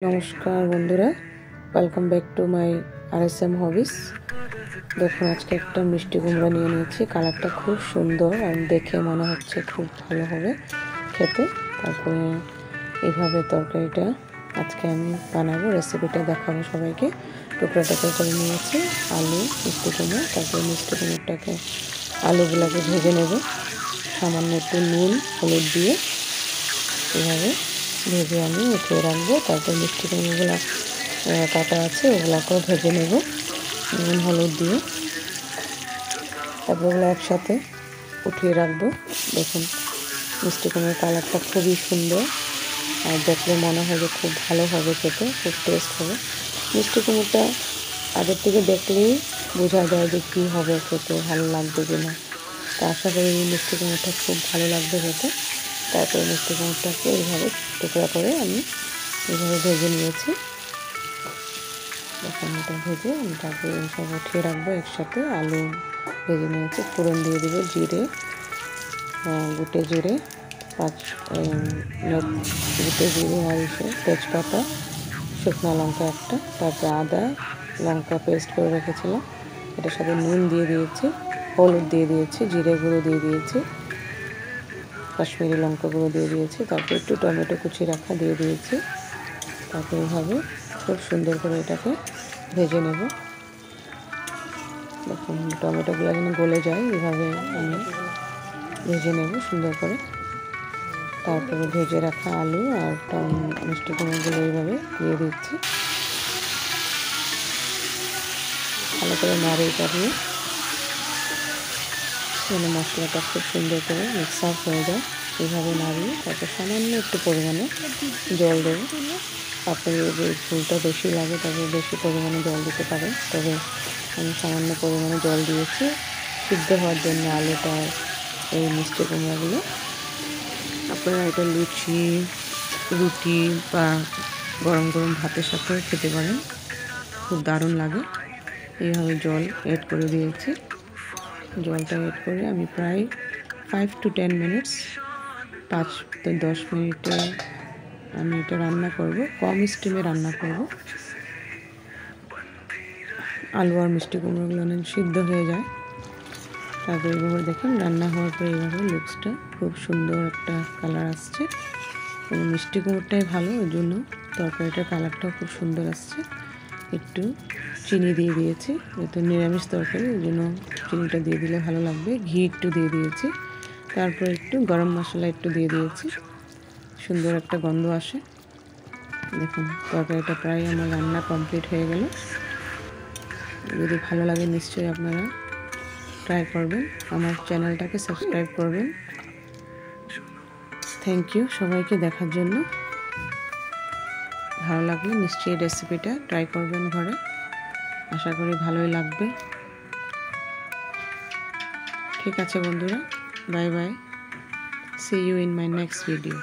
নমস্কার বন্ধুরা, welcome back to my RSM হবিস। দেখুন, আজকে একটা মিষ্টি কুমড়া নিয়ে নিয়েছি। কালারটা খুব সুন্দর আর দেখে মনে হচ্ছে খুব ভালো হবে খেতে। তারপরে এইভাবে তরকারিটা আজকে আমি বানাবো, রেসিপিটা দেখাবো সবাইকে। টুকরা টুকরা করে নিয়েছি আলু, মিষ্টি কুমড়ো। তারপরে মিষ্টি কুমড়োটাকে আলুগুলোকে ভেজে নেব সামান্য একটু নুন হলুদ দিয়ে। এভাবে ভেজে আমি উঠিয়ে রাখবো। তারপর মিষ্টি কুমড়োগুলো কাটা আছে ওগুলোকেও ভেজে নেব নুন হলুদ দিয়ে। তারপর ওগুলো একসাথে উঠিয়ে রাখবো। দেখুন, মিষ্টি কুমড়োর কালারটা খুবই সুন্দর আর দেখলে মনে হয় যে খুব ভালো হবে খেতে, খুব টেস্ট হবে। মিষ্টি কুমড়োটা আগের থেকে দেখলেই বোঝা যায় যে কী হবে খেতে, ভালো লাগবে কি না। তা আশা করি এই মিষ্টি কুমড়োটা খুব ভালো লাগবে খেতে। তারপরে মিষ্টি কুমড়োটাকে এইভাবে টুকরা করে আমি এইভাবে ভেজে নিয়েছি। এখন এটা ভেজে আমি তারপরে সব উঠিয়ে রাখবো একসাথে। আলু ভেজে নিয়েছি, ফোড়ন দিয়ে দেবো জিরে, গোটে জিরে, গোটে জিরে আর তেজপাতা, শুকনো লঙ্কা একটা, তারপরে আদা লঙ্কা পেস্ট করে রেখেছিলাম, এটার সাথে নুন দিয়ে দিয়েছি, হলুদ দিয়ে দিয়েছি, জিরে গুঁড়ো দিয়ে দিয়েছি, কাশ্মীরি লঙ্কা গুঁড়ো দিয়ে দিয়েছি। তারপর একটু টমেটো কুচি রাখা দিয়ে দিয়েছি। তারপর এইভাবে খুব সুন্দর করে এটাকে ভেজে নেব। দেখুন, টমেটোগুলো যেন গলে যায় এইভাবে আমি ভেজে নেব সুন্দর করে। তারপরে ভেজে রাখা আলু আর মিষ্টি কুমড়োগুলো এইভাবে দিয়ে দিচ্ছি। ভালো করে নাড়িয়ে চাড়িয়ে যেন মশলাটা খুব সুন্দর করে মিক্স আপ হয়ে যায়, এইভাবে নাড়িয়ে তারপর সামান্য একটু পরিমাণে জল দেবো। আপনার যদি ঝোলটা বেশি লাগে তবে বেশি পরিমাণে জল দিতে পারেন, তবে আমি সামান্য পরিমাণে জল দিয়েছি সিদ্ধ হওয়ার জন্য আলুটা এই মিষ্টি কুমড়াগুলো। আপনারা এটা লুচি, রুটি বা গরম গরম ভাতের সাথেও খেতে পারেন, খুব দারুণ লাগে। এইভাবে জল অ্যাড করে দিয়েছি। জলটা অ্যাড করে আমি প্রায় 5 to 10 মিনিটস 5 to 10 মিনিটে আমি এটা রান্না করব, কম স্টিমে রান্না করব। আলু আর মিষ্টি কুমড়োগুলো অনেক সিদ্ধ হয়ে যায়। তারপরে এইভাবে দেখুন রান্না হওয়ার পরে এইভাবে লুকসটা খুব সুন্দর একটা কালার আসছে। মিষ্টি কুমড়োটাই ভালো, ওই জন্য তরকারিটার কালারটাও খুব সুন্দর আসছে। একটু চিনি দিয়ে দিয়েছি, যেহেতু নিরামিষ তরকারি ওই জন্য চিনিটা দিয়ে দিলে ভালো লাগবে। ঘি একটু দিয়ে দিয়েছি, তারপর একটু গরম মশলা একটু দিয়ে দিয়েছি, সুন্দর একটা গন্ধ আসে। দেখুন, তরকারিটা প্রায় আমার রান্না কমপ্লিট হয়ে গেল। যদি ভালো লাগে নিশ্চয়ই আপনারা ট্রাই করবেন, আমার চ্যানেলটাকে সাবস্ক্রাইব করবেন। থ্যাংক ইউ সবাইকে দেখার জন্য। ভালো লাগলে নিশ্চয়ই রেসিপিটা ট্রাই করবেন ঘরে, আশা করি ভালোই লাগবে। ঠিক আছে বন্ধুরা, bye bye, see you in my next video.